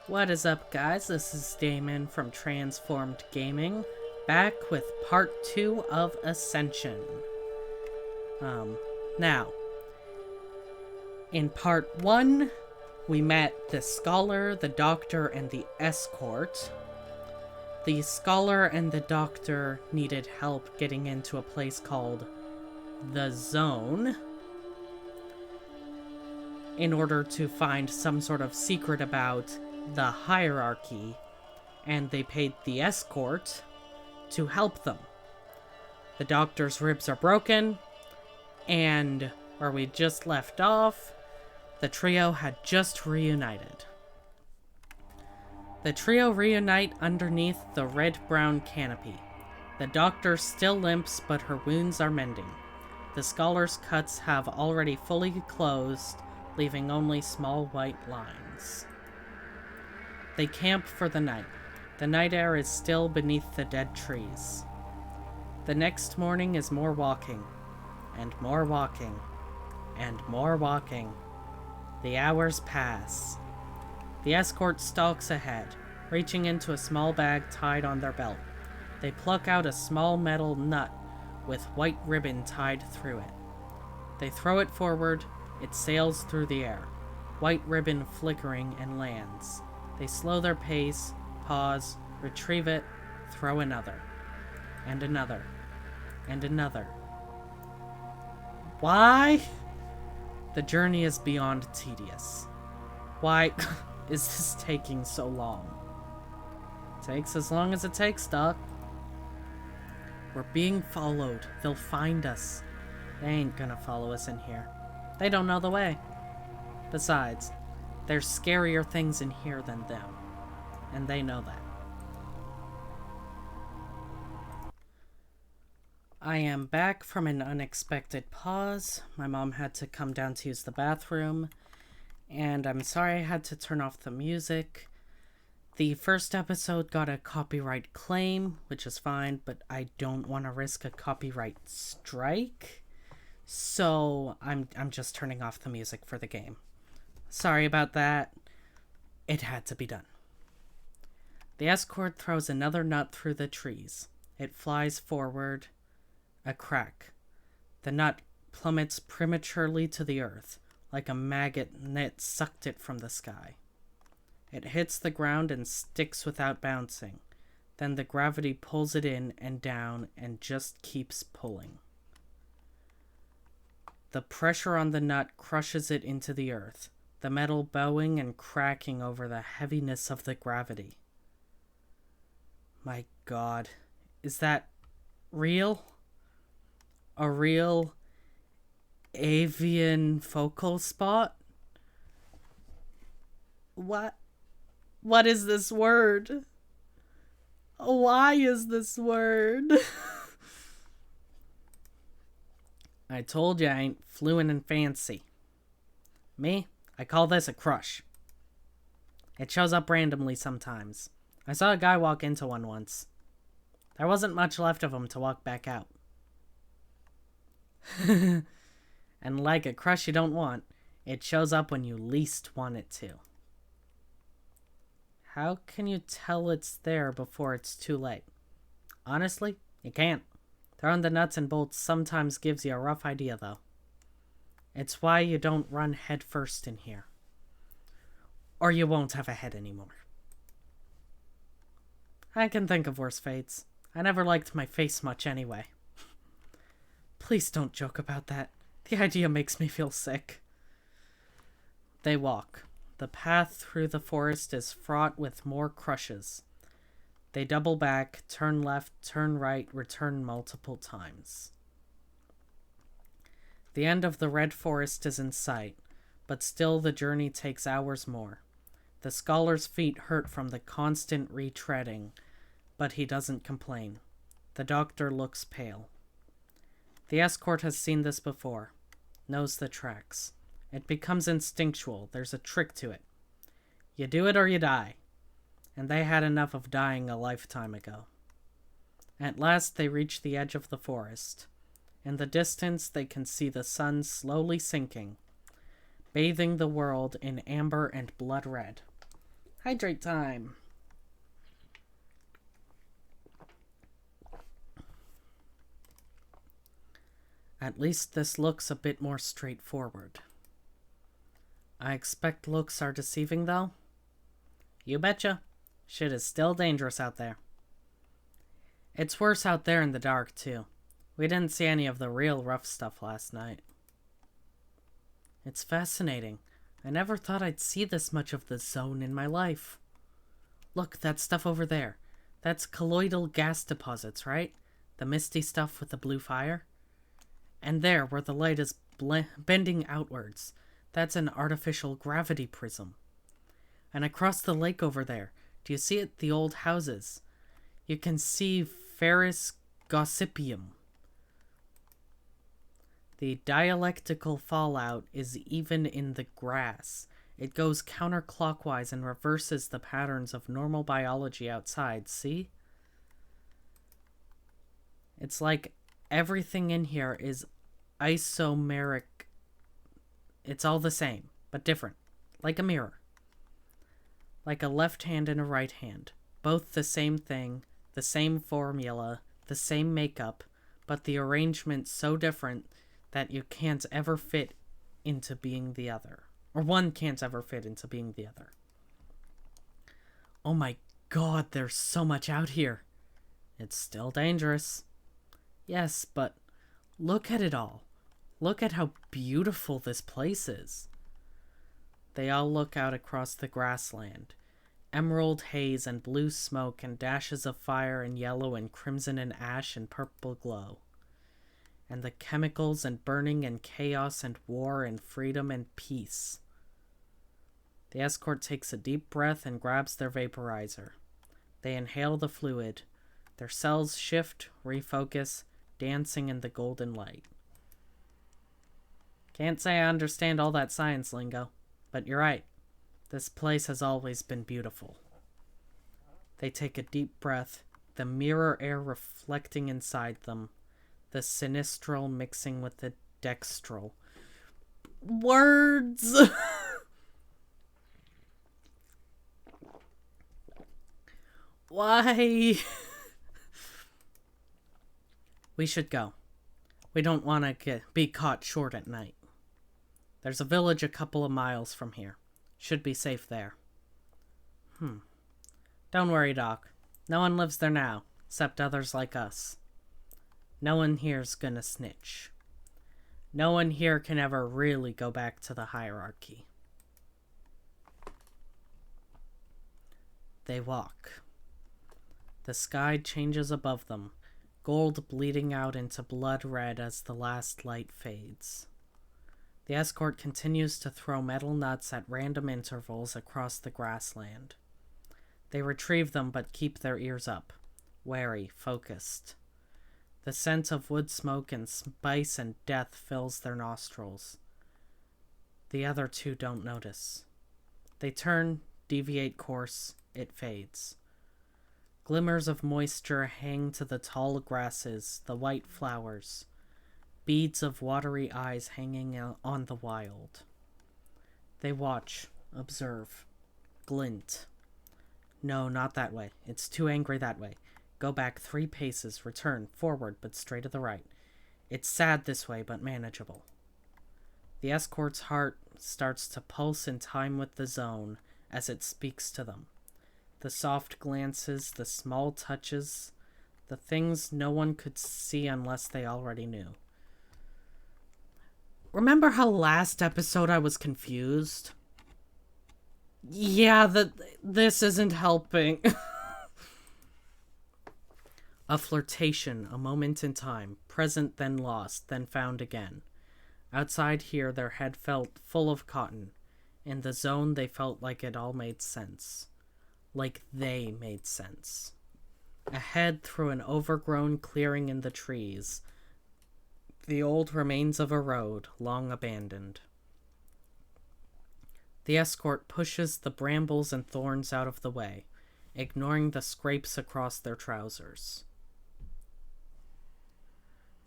What is up, guys? This is Damon from Transformed Gaming, back with part 2 of Ascension. Now, in part 1, we met the Scholar, the Doctor, and the Escort. The Scholar and the Doctor needed help getting into a place called the Zone in order to find some sort of secret about the hierarchy, and they paid the Escort to help them. The Doctor's ribs are broken, and where we just left off, the trio had just reunited. The trio reunite underneath the red-brown canopy. The Doctor still limps, but her wounds are mending. The Scholar's cuts have already fully closed, leaving only small white lines. They camp for the night. The night air is still beneath the dead trees. The next morning is more walking, and more walking, and more walking. The hours pass. The Escort stalks ahead, reaching into a small bag tied on their belt. They pluck out a small metal nut with white ribbon tied through it. They throw it forward. It sails through the air, white ribbon flickering, and lands. They slow their pace, pause, retrieve it, throw another, and another, and another. Why? The journey is beyond tedious. Why is this taking so long? Takes as long as it takes, Doc. We're being followed. They'll find us. They ain't gonna follow us in here. They don't know the way. Besides, there's scarier things in here than them, and they know that. I am back from an unexpected pause. My mom had to come down to use the bathroom, and I'm sorry I had to turn off the music. The first episode got a copyright claim, which is fine, but I don't want to risk a copyright strike, so I'm just turning off the music for the game. Sorry about that. It had to be done. The Escort throws another nut through the trees. It flies forward. A crack. The nut plummets prematurely to the earth, like a maggot that sucked it from the sky. It hits the ground and sticks without bouncing. Then the gravity pulls it in and down and just keeps pulling. The pressure on the nut crushes it into the earth, the metal bowing and cracking over the heaviness of the gravity. My God, is that real? A real avian focal spot? What is this word? Why is this word? I told you I ain't fluent and fancy. Me? I call this a crush. It shows up randomly sometimes. I saw a guy walk into one once. There wasn't much left of him to walk back out. And like a crush you don't want, it shows up when you least want it to. How can you tell it's there before it's too late? Honestly, you can't. Throwing the nuts and bolts sometimes gives you a rough idea, though. It's why you don't run head first in here. Or you won't have a head anymore. I can think of worse fates. I never liked my face much anyway. Please don't joke about that. The idea makes me feel sick. They walk. The path through the forest is fraught with more crushes. They double back, turn left, turn right, return multiple times. The end of the red forest is in sight, but still the journey takes hours more. The Scholar's feet hurt from the constant retreading, but he doesn't complain. The Doctor looks pale. The Escort has seen this before, knows the tracks. It becomes instinctual. There's a trick to it. You do it or you die. And they had enough of dying a lifetime ago. At last they reach the edge of the forest. In the distance they can see the sun slowly sinking, bathing the world in amber and blood red. Hydrate time. At least this looks a bit more straightforward. I expect looks are deceiving, though. You betcha. Shit is still dangerous out there. It's worse out there in the dark, too. We didn't see any of the real rough stuff last night. It's fascinating. I never thought I'd see this much of the zone in my life. Look, that stuff over there. That's colloidal gas deposits, right? The misty stuff with the blue fire? And there, where the light is bending outwards, that's an artificial gravity prism. And across the lake over there, do you see it? The old houses. You can see Ferris Gossypium. The dialectical fallout is even in the grass. It goes counterclockwise and reverses the patterns of normal biology outside, see? It's like everything in here is isomeric. It's all the same, but different. Like a mirror. Like a left hand and a right hand. Both the same thing, the same formula, the same makeup, but the arrangement so different that you can't ever fit into being the other. Or one can't ever fit into being the other. Oh my god, there's so much out here. It's still dangerous. Yes, but look at it all. Look at how beautiful this place is. They all look out across the grassland. Emerald haze and blue smoke and dashes of fire and yellow and crimson and ash and purple glow. And the chemicals and burning and chaos and war and freedom and peace. The escort takes a deep breath and grabs their vaporizer. They inhale the fluid. Their cells shift, refocus, dancing in the golden light. Can't say I understand all that science lingo, but you're right. This place has always been beautiful. They take a deep breath, the mirror air reflecting inside them, the sinistral mixing with the dextral. Words! Why? We should go. We don't want to be caught short at night. There's a village a couple of miles from here. Should be safe there. Don't worry, Doc. No one lives there now, except others like us. No one here's gonna snitch. No one here can ever really go back to the hierarchy. They walk. The sky changes above them, gold bleeding out into blood red as the last light fades. The escort continues to throw metal nuts at random intervals across the grassland. They retrieve them but keep their ears up, wary, focused. The scent of wood smoke and spice and death fills their nostrils. The other two don't notice. They turn, deviate course, it fades. Glimmers of moisture hang to the tall grasses, the white flowers. Beads of watery eyes hanging on the wild. They watch, observe, glint. No, not that way. It's too angry that way. Go back 3 paces, return, forward, but straight to the right. It's sad this way, but manageable. The escort's heart starts to pulse in time with the zone as it speaks to them. The soft glances, the small touches, the things no one could see unless they already knew. Remember how last episode I was confused? Yeah, this isn't helping. A flirtation, a moment in time, present then lost, then found again. Outside here, their head felt full of cotton. In the zone, they felt like it all made sense. Like they made sense. Ahead, through an overgrown clearing in the trees, the old remains of a road, long abandoned. The escort pushes the brambles and thorns out of the way, ignoring the scrapes across their trousers.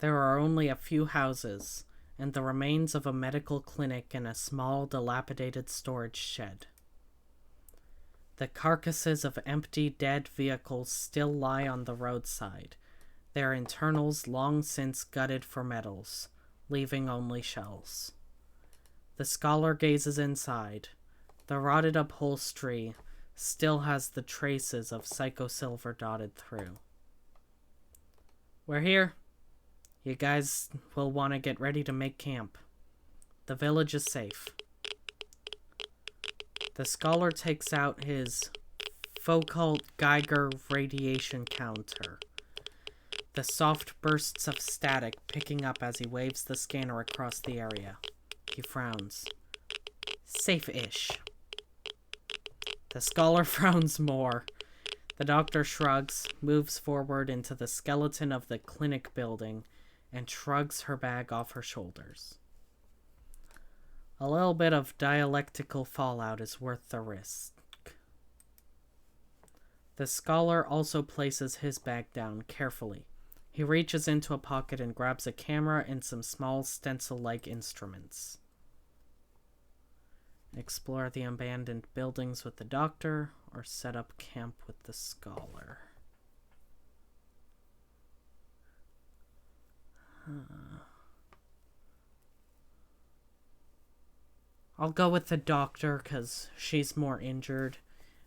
There are only a few houses, and the remains of a medical clinic and a small, dilapidated storage shed. The carcasses of empty, dead vehicles still lie on the roadside, their internals long since gutted for metals, leaving only shells. The scholar gazes inside. The rotted upholstery still has the traces of psychosilver dotted through. We're here. You guys will want to get ready to make camp. The village is safe. The scholar takes out his Foucault Geiger radiation counter. The soft bursts of static picking up as he waves the scanner across the area. He frowns. Safe-ish. The scholar frowns more. The doctor shrugs, moves forward into the skeleton of the clinic building, and shrugs her bag off her shoulders. A little bit of dialectical fallout is worth the risk. The scholar also places his bag down carefully. He reaches into a pocket and grabs a camera and some small stencil-like instruments. Explore the abandoned buildings with the doctor, or set up camp with the scholar. I'll go with the doctor, because she's more injured,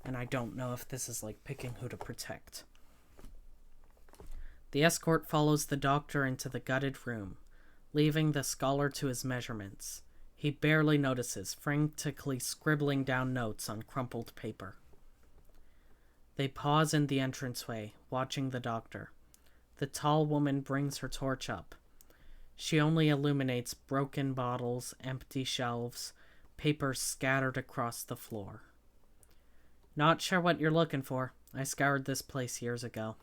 and I don't know if this is like picking who to protect. The escort follows the doctor into the gutted room, leaving the scholar to his measurements. He barely notices, frantically scribbling down notes on crumpled paper. They pause in the entranceway, watching the doctor. The tall woman brings her torch up. She only illuminates broken bottles, empty shelves, papers scattered across the floor. Not sure what you're looking for. I scoured this place years ago.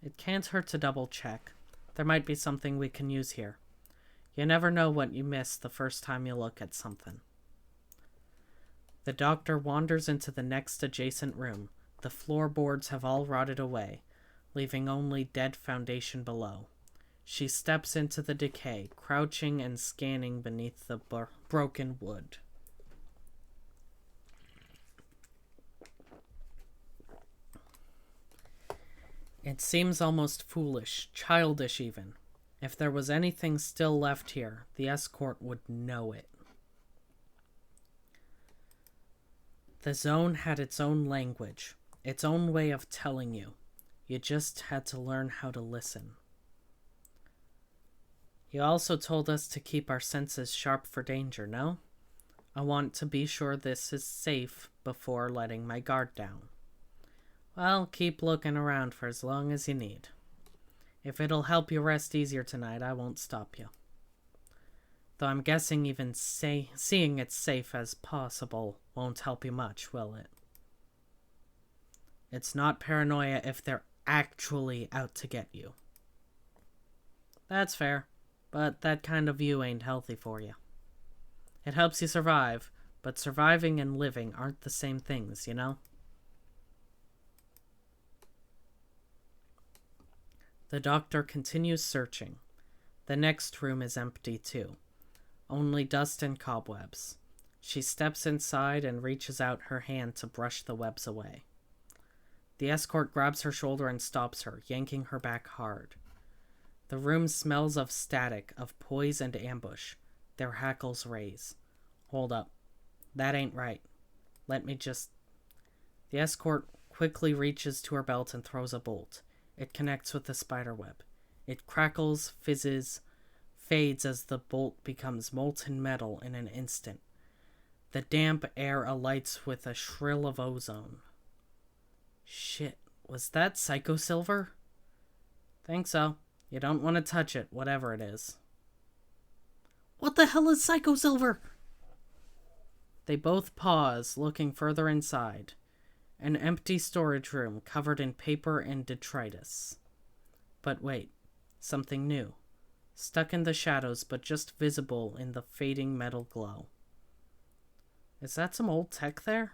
It can't hurt to double check. There might be something we can use here. You never know what you miss the first time you look at something. The doctor wanders into the next adjacent room. The floorboards have all rotted away, leaving only dead foundation below. She steps into the decay, crouching and scanning beneath the broken wood. It seems almost foolish, childish even. If there was anything still left here, the escort would know it. The zone had its own language, its own way of telling you. You just had to learn how to listen. You also told us to keep our senses sharp for danger, no? I want to be sure this is safe before letting my guard down. Well, keep looking around for as long as you need. If it'll help you rest easier tonight, I won't stop you. Though I'm guessing even seeing it safe as possible won't help you much, will it? It's not paranoia if they're actually out to get you. That's fair, but that kind of view ain't healthy for you. It helps you survive, but surviving and living aren't the same things, you know? The doctor continues searching. The next room is empty too. Only dust and cobwebs. She steps inside and reaches out her hand to brush the webs away. The escort grabs her shoulder and stops her, yanking her back hard. The room smells of static, of poise and ambush. Their hackles raise. Hold up. That ain't right. Let me just... The escort quickly reaches to her belt and throws a bolt. It connects with the spiderweb. It crackles, fizzes, fades as the bolt becomes molten metal in an instant. The damp air alights with a shrill of ozone. Shit, was that psychosilver? Think so. You don't want to touch it, whatever it is. What the hell is psychosilver? They both pause, looking further inside. An empty storage room covered in paper and detritus. But wait, something new. Stuck in the shadows, but just visible in the fading metal glow. Is that some old tech there?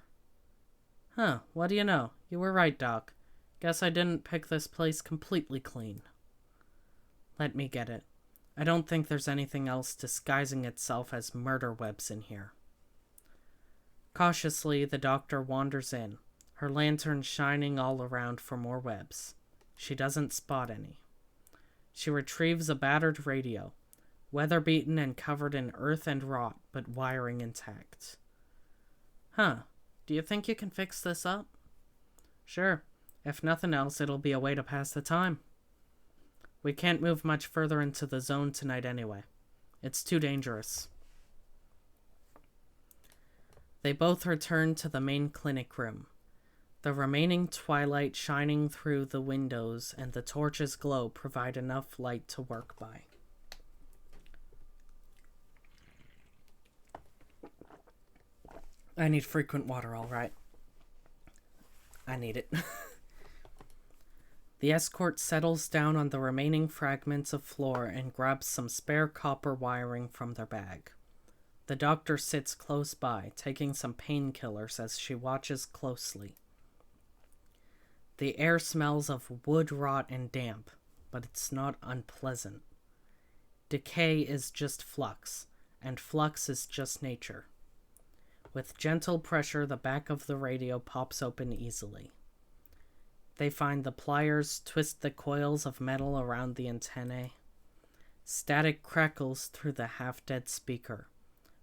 Huh, what do you know? You were right, Doc. Guess I didn't pick this place completely clean. Let me get it. I don't think there's anything else disguising itself as murder webs in here. Cautiously, the doctor wanders in, her lantern shining all around for more webs. She doesn't spot any. She retrieves a battered radio, weather-beaten and covered in earth and rot, but wiring intact. Huh, do you think you can fix this up? Sure. If nothing else, it'll be a way to pass the time. We can't move much further into the zone tonight anyway. It's too dangerous. They both return to the main clinic room. The remaining twilight shining through the windows and the torch's glow provide enough light to work by. I need frequent water, all right. I need it. The escort settles down on the remaining fragments of floor and grabs some spare copper wiring from their bag. The doctor sits close by, taking some painkillers as she watches closely. The air smells of wood rot and damp, but it's not unpleasant. Decay is just flux, and flux is just nature. With gentle pressure, the back of the radio pops open easily. They find the pliers, twist the coils of metal around the antennae. Static crackles through the half-dead speaker.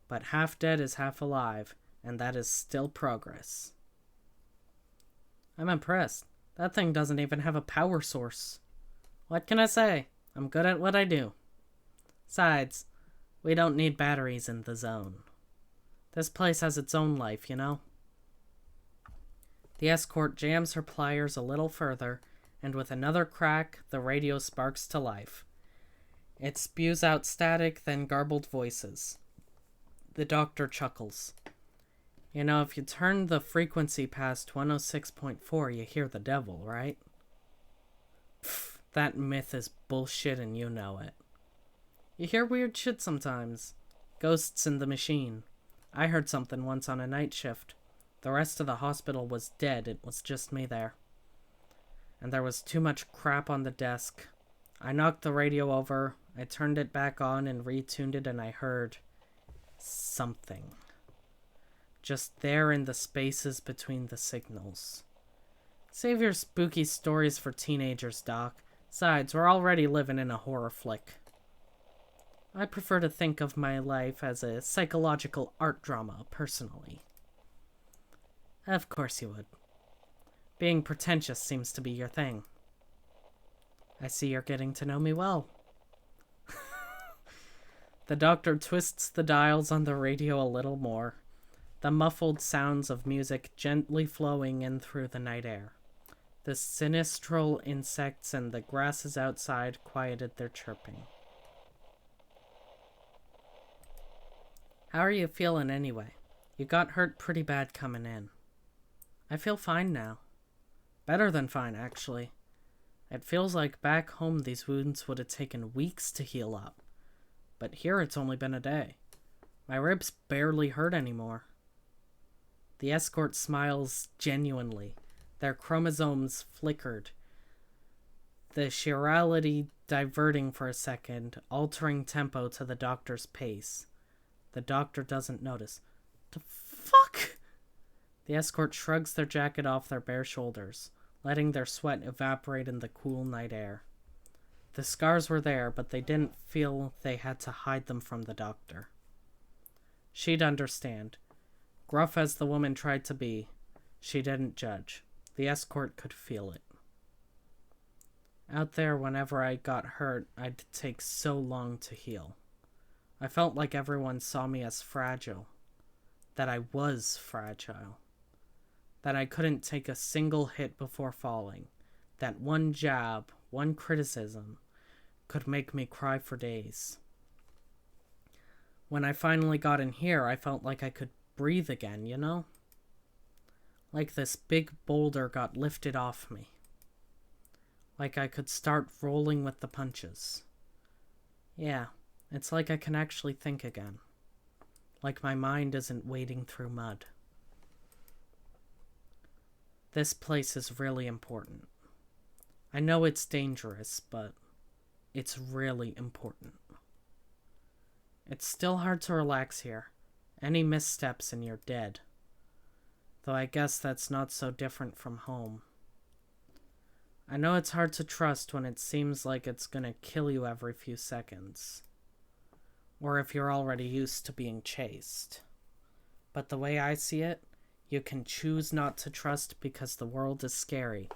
But half-dead is half alive, and that is still progress. I'm impressed. That thing doesn't even have a power source. What can I say? I'm good at what I do. Besides, we don't need batteries in the zone. This place has its own life, you know? The escort jams her pliers a little further, and with another crack, the radio sparks to life. It spews out static, then garbled voices. The doctor chuckles. You know, if you turn the frequency past 106.4, you hear the devil, right? Pfft, that myth is bullshit and you know it. You hear weird shit sometimes. Ghosts in the machine. I heard something once on a night shift. The rest of the hospital was dead. It was just me there. And there was too much crap on the desk. I knocked the radio over. I turned it back on and retuned it, and I heard something. Just there in the spaces between the signals. Save your spooky stories for teenagers, Doc. Besides, we're already living in a horror flick. I prefer to think of my life as a psychological art drama, personally. Of course you would. Being pretentious seems to be your thing. I see you're getting to know me well. The doctor twists the dials on the radio a little more, the muffled sounds of music gently flowing in through the night air. The sinistral insects and the grasses outside quieted their chirping. How are you feeling anyway? You got hurt pretty bad coming in. I feel fine now. Better than fine, actually. It feels like back home these wounds would have taken weeks to heal up. But here it's only been a day. My ribs barely hurt anymore. The escort smiles genuinely. Their chromosomes flickered. The chirality diverting for a second, altering tempo to the doctor's pace. The doctor doesn't notice. The fuck? The escort shrugs their jacket off their bare shoulders, letting their sweat evaporate in the cool night air. The scars were there, but they didn't feel they had to hide them from the doctor. She'd understand. Gruff as the woman tried to be, she didn't judge. The escort could feel it. Out there, whenever I got hurt, I'd take so long to heal. I felt like everyone saw me as fragile. That I was fragile. That I couldn't take a single hit before falling. That one jab, one criticism, could make me cry for days. When I finally got in here, I felt like I could breathe again, you know? Like this big boulder got lifted off me. Like I could start rolling with the punches. Yeah, it's like I can actually think again. Like my mind isn't wading through mud. This place is really important. I know it's dangerous, but it's really important. It's still hard to relax here. Any missteps and you're dead. Though I guess that's not so different from home. I know it's hard to trust when it seems like it's gonna kill you every few seconds. Or if you're already used to being chased. But the way I see it, you can choose not to trust because the world is scary.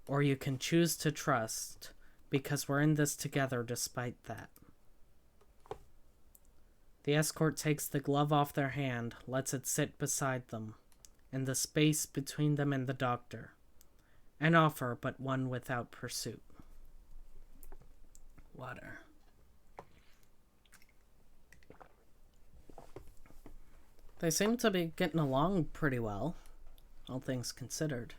Or you can choose to trust because we're in this together despite that. The escort takes the glove off their hand, lets it sit beside them, in the space between them and the doctor. An offer, but one without pursuit. Water. They seem to be getting along pretty well, all things considered.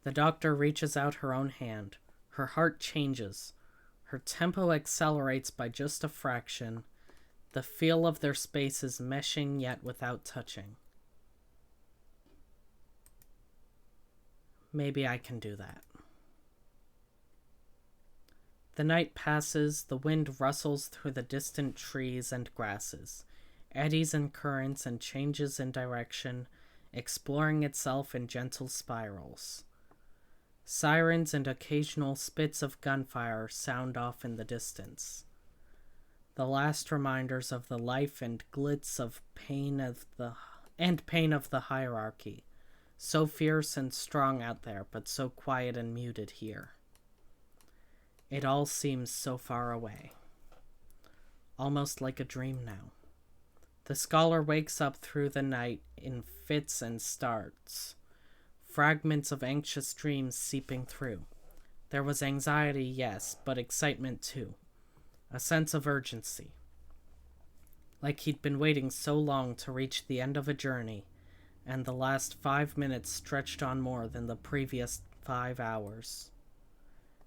The doctor reaches out her own hand. Her heart changes. Her tempo accelerates by just a fraction. The feel of their spaces meshing yet without touching. Maybe I can do that. The night passes, the wind rustles through the distant trees and grasses, eddies and currents and changes in direction, exploring itself in gentle spirals. Sirens and occasional spits of gunfire sound off in the distance. The last reminders of the life and glitz of pain of the hierarchy. So fierce and strong out there, but so quiet and muted here. It all seems so far away. Almost like a dream now. The scholar wakes up through the night in fits and starts. Fragments of anxious dreams seeping through. There was anxiety, yes, but excitement too. A sense of urgency. Like he'd been waiting so long to reach the end of a journey, and the last 5 minutes stretched on more than the previous 5 hours.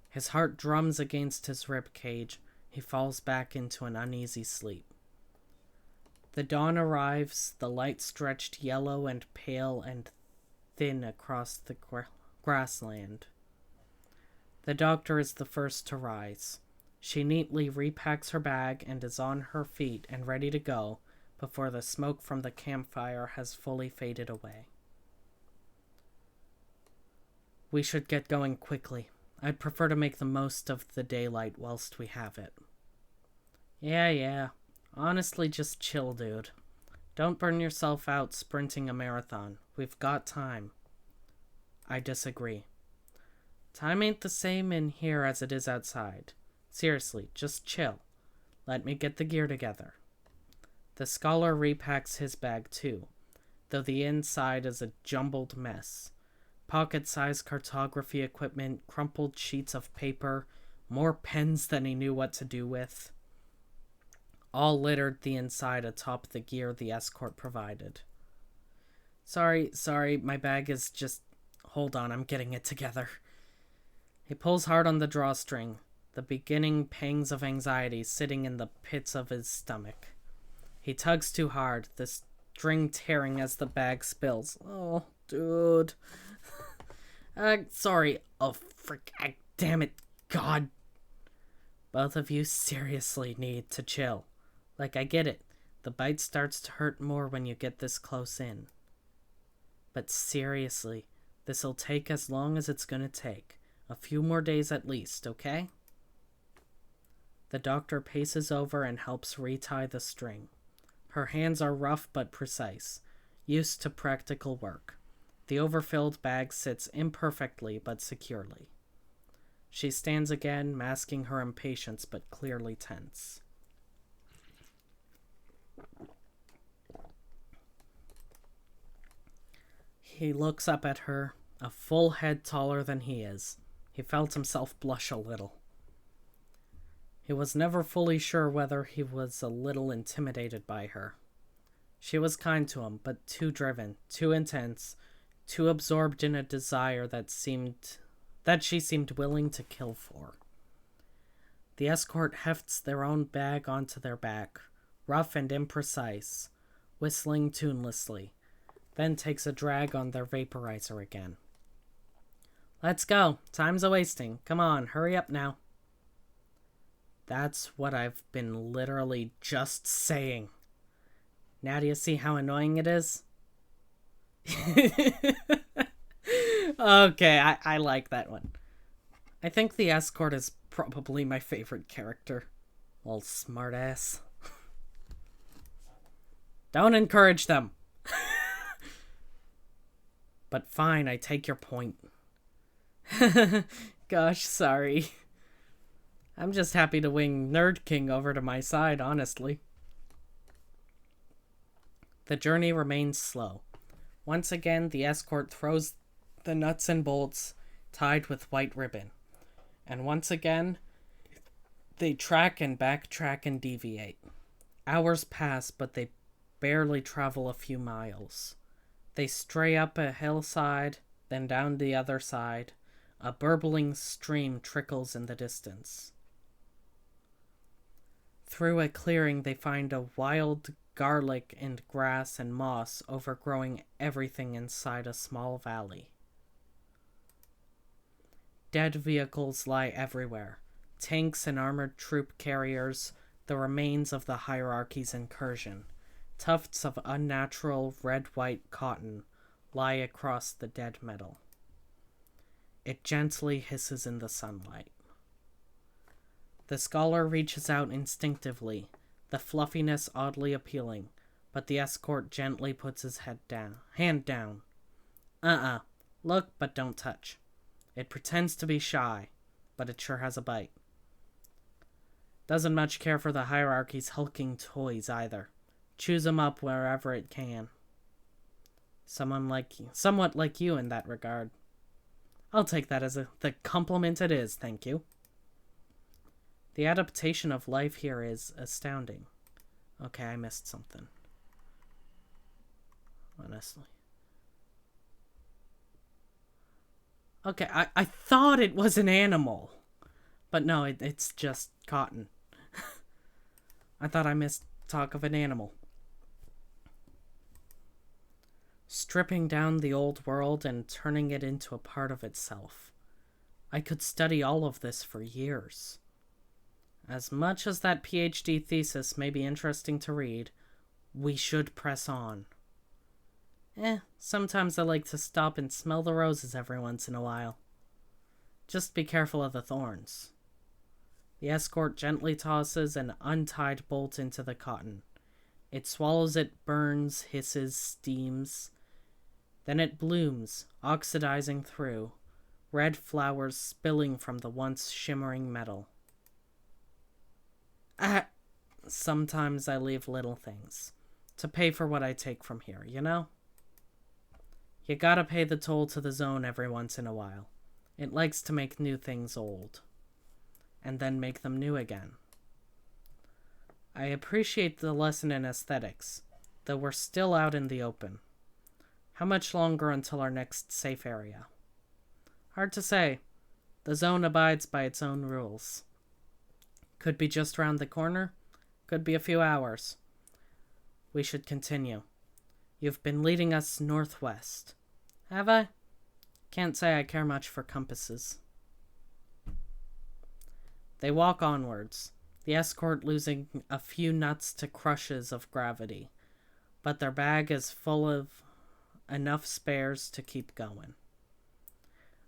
His heart drums against his rib cage. He falls back into an uneasy sleep. The dawn arrives, the light stretched yellow and pale and thin across the grassland. The doctor is the first to rise. She neatly repacks her bag and is on her feet and ready to go before the smoke from the campfire has fully faded away. We should get going quickly. I'd prefer to make the most of the daylight whilst we have it. Yeah. Honestly, just chill, dude. Don't burn yourself out sprinting a marathon. We've got time. I disagree. Time ain't the same in here as it is outside. Seriously, just chill. Let me get the gear together. The scholar repacks his bag too, though the inside is a jumbled mess. Pocket-sized cartography equipment, crumpled sheets of paper, more pens than he knew what to do with. All littered the inside atop the gear the escort provided. Sorry, my bag is just... Hold on, I'm getting it together. He pulls hard on the drawstring, the beginning pangs of anxiety sitting in the pits of his stomach. He tugs too hard, the string tearing as the bag spills. Oh, dude. Sorry. Oh, frick. Damn it. God. Both of you seriously need to chill. Like, I get it. The bite starts to hurt more when you get this close in. But seriously, this'll take as long as it's gonna take. A few more days at least, okay? The doctor paces over and helps retie the string. Her hands are rough but precise, used to practical work. The overfilled bag sits imperfectly but securely. She stands again, masking her impatience but clearly tense. He looks up at her, a full head taller than he is. He felt himself blush a little. He was never fully sure whether he was a little intimidated by her. She was kind to him, but too driven, too intense, too absorbed in a desire that she seemed willing to kill for. The escort hefts their own bag onto their back, rough and imprecise, whistling tunelessly, then takes a drag on their vaporizer again. Let's go. Time's a-wasting. Come on, hurry up now. That's what I've been literally just saying. Now do you see how annoying it is? Okay, I like that one. I think the escort is probably my favorite character. Old smartass. Don't encourage them. But fine, I take your point. Gosh, sorry. I'm just happy to win Nerd King over to my side, honestly. The journey remains slow. Once again, the escort throws the nuts and bolts tied with white ribbon. And once again, they track and backtrack and deviate. Hours pass, but they barely travel a few miles. They stray up a hillside, then down the other side. A burbling stream trickles in the distance. Through a clearing, they find a wild garlic and grass and moss overgrowing everything inside a small valley. Dead vehicles lie everywhere. Tanks and armored troop carriers, the remains of the hierarchy's incursion. Tufts of unnatural red-white cotton lie across the dead metal. It gently hisses in the sunlight. The scholar reaches out instinctively, the fluffiness oddly appealing, but the escort gently puts his hand down. Look, but don't touch. It pretends to be shy, but it sure has a bite. Doesn't much care for the hierarchy's hulking toys either. Chews 'em up wherever it can. Somewhat like you in that regard. I'll take that as the compliment it is, thank you. The adaptation of life here is astounding. Okay, I missed something. Honestly. Okay, I thought it was an animal. But no, it's just cotton. I thought I missed talk of an animal. Stripping down the old world and turning it into a part of itself. I could study all of this for years. As much as that PhD thesis may be interesting to read, we should press on. Sometimes I like to stop and smell the roses every once in a while. Just be careful of the thorns. The escort gently tosses an untied bolt into the cotton. It swallows it, burns, hisses, steams. Then it blooms, oxidizing through, red flowers spilling from the once shimmering metal. Sometimes I leave little things to pay for what I take from here, you know? You gotta pay the toll to the zone every once in a while. It likes to make new things old, and then make them new again. I appreciate the lesson in aesthetics, though we're still out in the open. How much longer until our next safe area? Hard to say. The zone abides by its own rules. Could be just round the corner, could be a few hours. We should continue. You've been leading us northwest. Have I? Can't say I care much for compasses. They walk onwards, the escort losing a few nuts to crushes of gravity, but their bag is full of enough spares to keep going.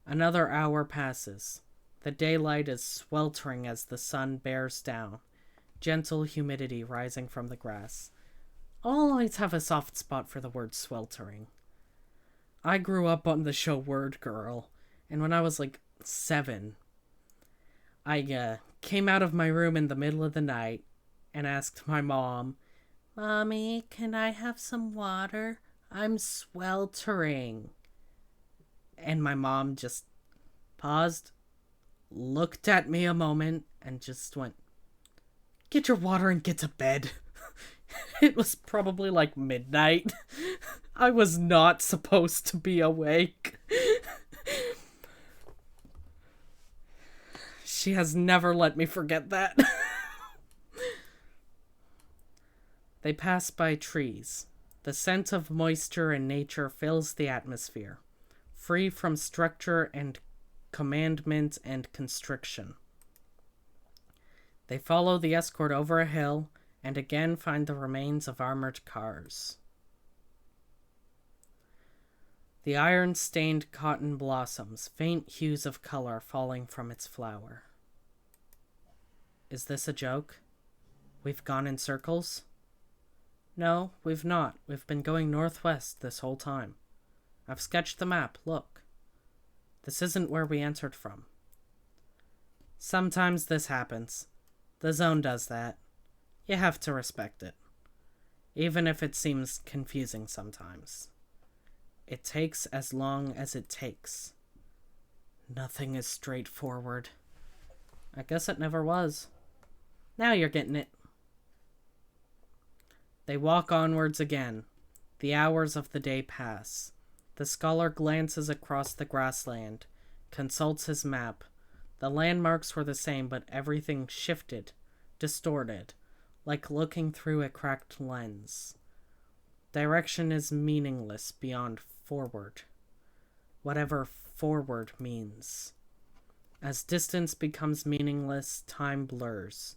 Another hour passes. The daylight is sweltering as the sun bears down, gentle humidity rising from the grass. I'll always have a soft spot for the word sweltering. I grew up on the show Word Girl, and when I was 7, I came out of my room in the middle of the night and asked my mom, "Mommy, can I have some water? I'm sweltering." And my mom just paused, looked at me a moment, and just went, "Get your water and get to bed." It was probably midnight. I was not supposed to be awake. She has never let me forget that. They pass by trees. The scent of moisture and nature fills the atmosphere, free from structure and commandment and constriction. They follow the escort over a hill and again find the remains of armored cars. The iron-stained cotton blossoms, faint hues of color falling from its flower. Is this a joke? We've gone in circles? No, we've not. We've been going northwest this whole time. I've sketched the map, look. This isn't where we entered from. Sometimes this happens. The zone does that. You have to respect it. Even if it seems confusing sometimes. It takes as long as it takes. Nothing is straightforward. I guess it never was. Now you're getting it. They walk onwards again. The hours of the day pass. The scholar glances across the grassland, consults his map. The landmarks were the same, but everything shifted, distorted, like looking through a cracked lens. Direction is meaningless beyond forward. Whatever forward means. As distance becomes meaningless, time blurs.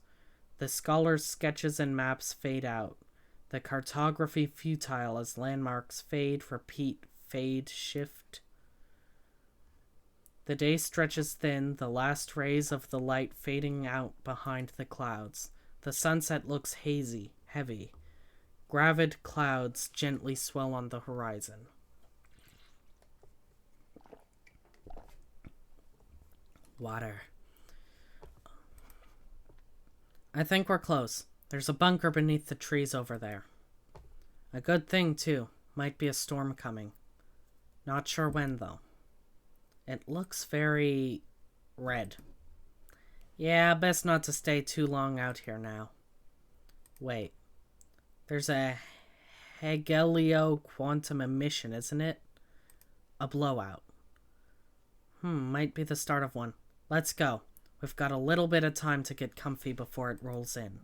The scholar's sketches and maps fade out. The cartography futile as landmarks fade, repeat, fade, shift. The day stretches thin, the last rays of the light fading out behind the clouds. The sunset looks hazy, heavy. Gravid clouds gently swell on the horizon. Water. I think we're close. There's a bunker beneath the trees over there. A good thing, too. Might be a storm coming. Not sure when, though. It looks very red. Yeah, best not to stay too long out here now. Wait. There's a Hegelio quantum emission, isn't it? A blowout. Might be the start of one. Let's go. We've got a little bit of time to get comfy before it rolls in.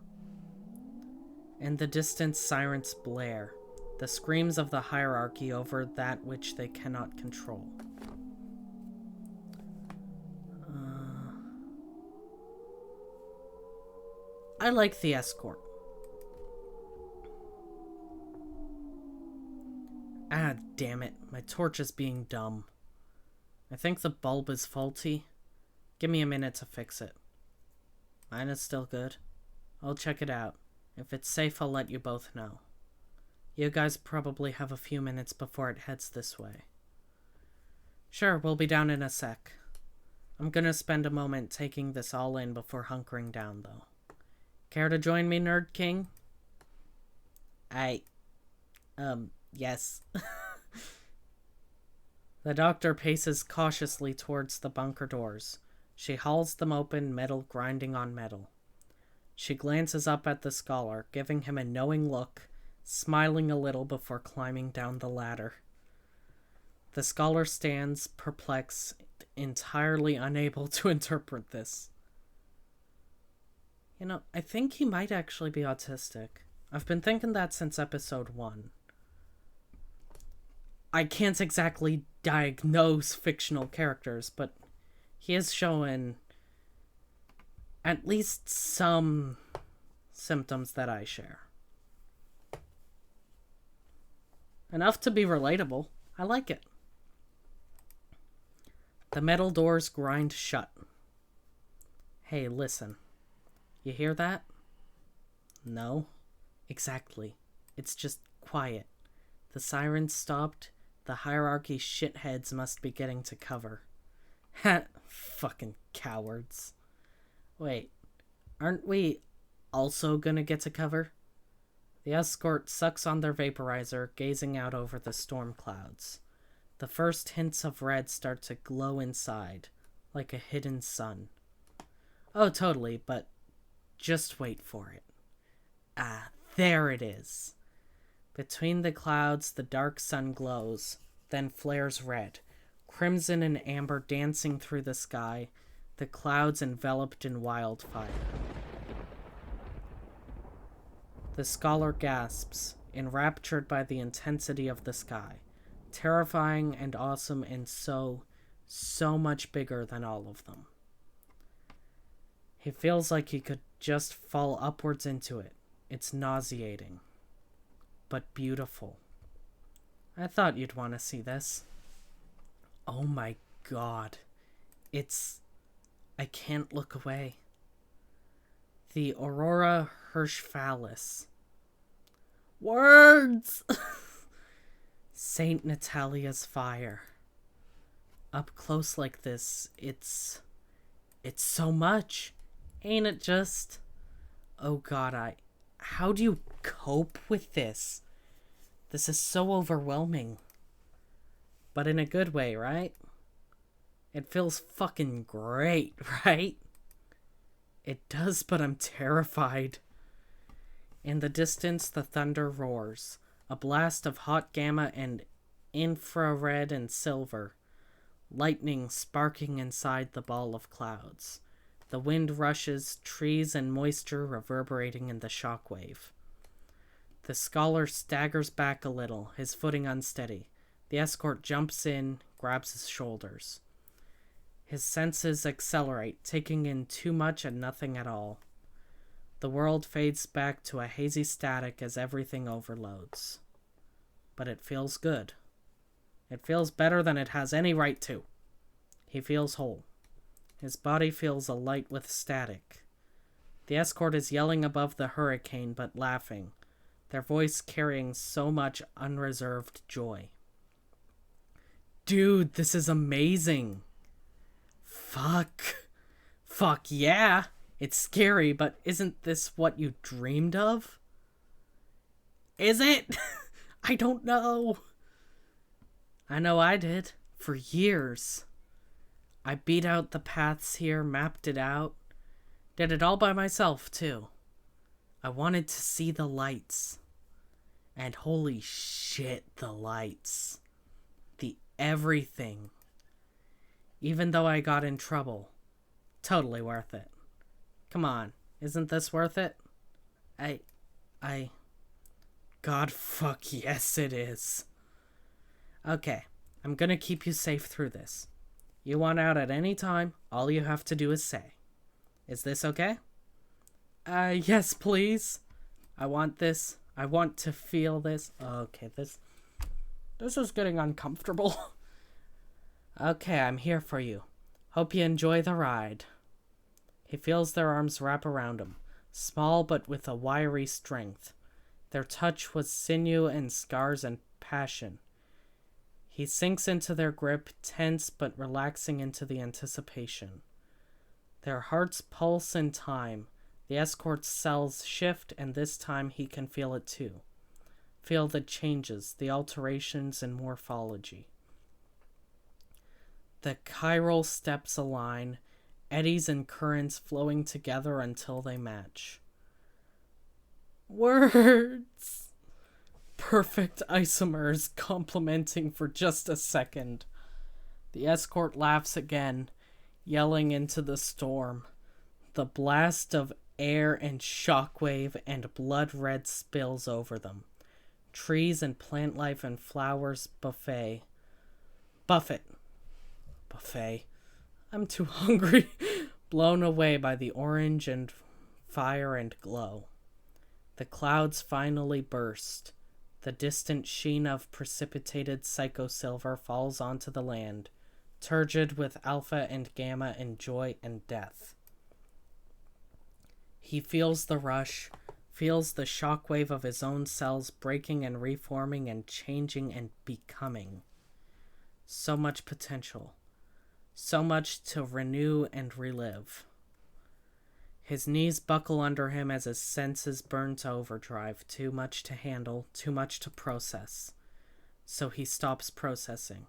In the distance, sirens blare. The screams of the hierarchy over that which they cannot control. I like the escort. Ah, damn it. My torch is being dumb. I think the bulb is faulty. Give me a minute to fix it. Mine is still good. I'll check it out. If it's safe, I'll let you both know. You guys probably have a few minutes before it heads this way. Sure, we'll be down in a sec. I'm gonna spend a moment taking this all in before hunkering down, though. Care to join me, Nerd King? Yes. The doctor paces cautiously towards the bunker doors. She hauls them open, metal grinding on metal. She glances up at the scholar, giving him a knowing look, smiling a little before climbing down the ladder. The scholar stands, perplexed, entirely unable to interpret this. You know, I think he might actually be autistic. I've been thinking that since episode 1. I can't exactly diagnose fictional characters, but he has shown at least some symptoms that I share. Enough to be relatable. I like it. The metal doors grind shut. Hey, listen. You hear that? No? Exactly. It's just quiet. The sirens stopped. The hierarchy shitheads must be getting to cover. Ha! Fucking cowards. Wait, aren't we also gonna get to cover? The escort sucks on their vaporizer, gazing out over the storm clouds. The first hints of red start to glow inside, like a hidden sun. Oh, totally, but just wait for it. Ah, there it is. Between the clouds, the dark sun glows, then flares red. Crimson and amber dancing through the sky, the clouds enveloped in wildfire. The scholar gasps, enraptured by the intensity of the sky, terrifying and awesome and so much bigger than all of them. He feels like he could just fall upwards into it. It's nauseating, but beautiful. I thought you'd want to see this. Oh my god. It's... I can't look away. The Aurora Hirschphalis. Words! Saint Natalia's fire. Up close like this, it's so much. Ain't it just? Oh god, how do you cope with this? This is so overwhelming. But in a good way, right? It feels fucking great, right? It does, but I'm terrified. In the distance, the thunder roars. A blast of hot gamma and infrared and silver. Lightning sparking inside the ball of clouds. The wind rushes, trees and moisture reverberating in the shockwave. The scholar staggers back a little, his footing unsteady. The escort jumps in, grabs his shoulders. His senses accelerate, taking in too much and nothing at all. The world fades back to a hazy static as everything overloads. But it feels good. It feels better than it has any right to. He feels whole. His body feels alight with static. The escort is yelling above the hurricane but laughing, their voice carrying so much unreserved joy. Dude, this is amazing. Fuck yeah. It's scary, but isn't this what you dreamed of? Is it? I don't know. I know I did. For years. I beat out the paths here, mapped it out. Did it all by myself, too. I wanted to see the lights. And holy shit, the lights. The everything. Even though I got in trouble. Totally worth it. Come on, isn't this worth it? God fuck yes it is. Okay, I'm gonna keep you safe through this. You want out at any time, all you have to do is say. Is this okay? Yes please. I want this. I want to feel this. Okay, this is getting uncomfortable. Okay, I'm here for you. Hope you enjoy the ride. He feels their arms wrap around him, small but with a wiry strength. Their touch was sinew and scars and passion. He sinks into their grip, tense but relaxing into the anticipation. Their hearts pulse in time. The escort's cells shift, and this time he can feel it too. Feel the changes, the alterations in morphology. The chiral steps align, eddies and currents flowing together until they match. Words! Perfect isomers complementing for just a second. The escort laughs again, yelling into the storm. The blast of air and shockwave and blood-red spills over them. Trees and plant life and flowers buffet. I'm too hungry. Blown away by the orange and fire and glow. The clouds finally burst. The distant sheen of precipitated psychosilver falls onto the land, turgid with alpha and gamma and joy and death. He feels the rush, feels the shockwave of his own cells breaking and reforming and changing and becoming. So much potential. So much to renew and relive. His knees buckle under him as his senses burn to overdrive. Too much to handle, too much to process. So he stops processing.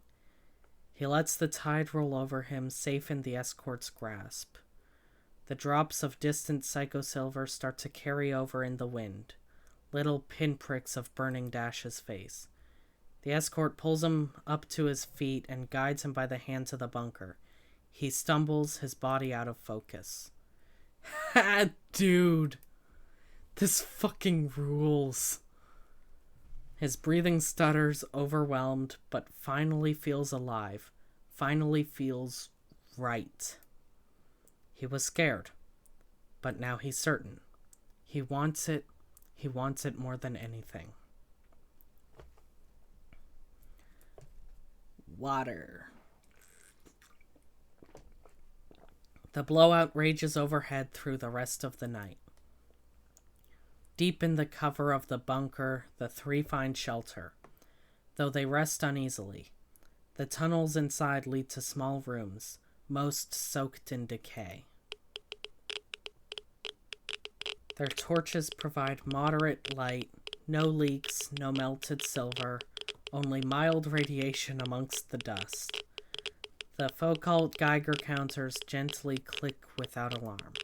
He lets the tide roll over him, safe in the escort's grasp. The drops of distant psychosilver start to carry over in the wind. Little pinpricks of burning Dash's face. The escort pulls him up to his feet and guides him by the hand to the bunker. He stumbles, his body out of focus. Ha, dude. This fucking rules. His breathing stutters, overwhelmed, but finally feels alive. Finally feels right. He was scared, but now he's certain. He wants it. He wants it more than anything. Water. The blowout rages overhead through the rest of the night. Deep in the cover of the bunker, the three find shelter, though they rest uneasily. The tunnels inside lead to small rooms, most soaked in decay. Their torches provide moderate light, no leaks, no melted silver, only mild radiation amongst the dust. The Foucault Geiger counters gently click without alarm.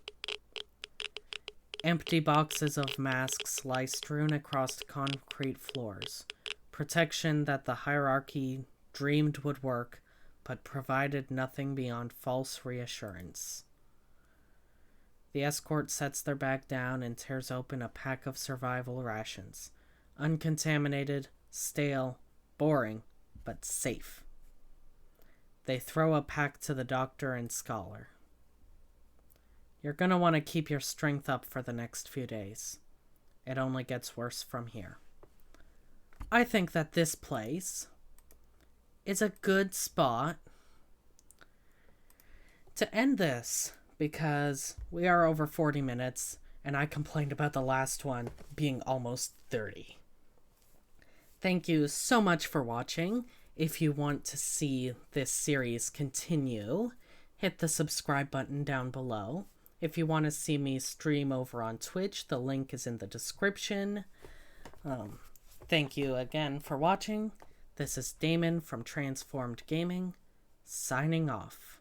Empty boxes of masks lie strewn across concrete floors, protection that the hierarchy dreamed would work, but provided nothing beyond false reassurance. The escort sets their bag down and tears open a pack of survival rations. Uncontaminated, stale, boring, but safe. They throw a pack to the doctor and scholar. You're gonna want to keep your strength up for the next few days. It only gets worse from here. I think that this place is a good spot to end this, because we are over 40 minutes, and I complained about the last one being almost 30. Thank you so much for watching. If you want to see this series continue, hit the subscribe button down below. If you want to see me stream over on Twitch, the link is in the description. Thank you again for watching. This is Damon from Transformed Gaming, signing off.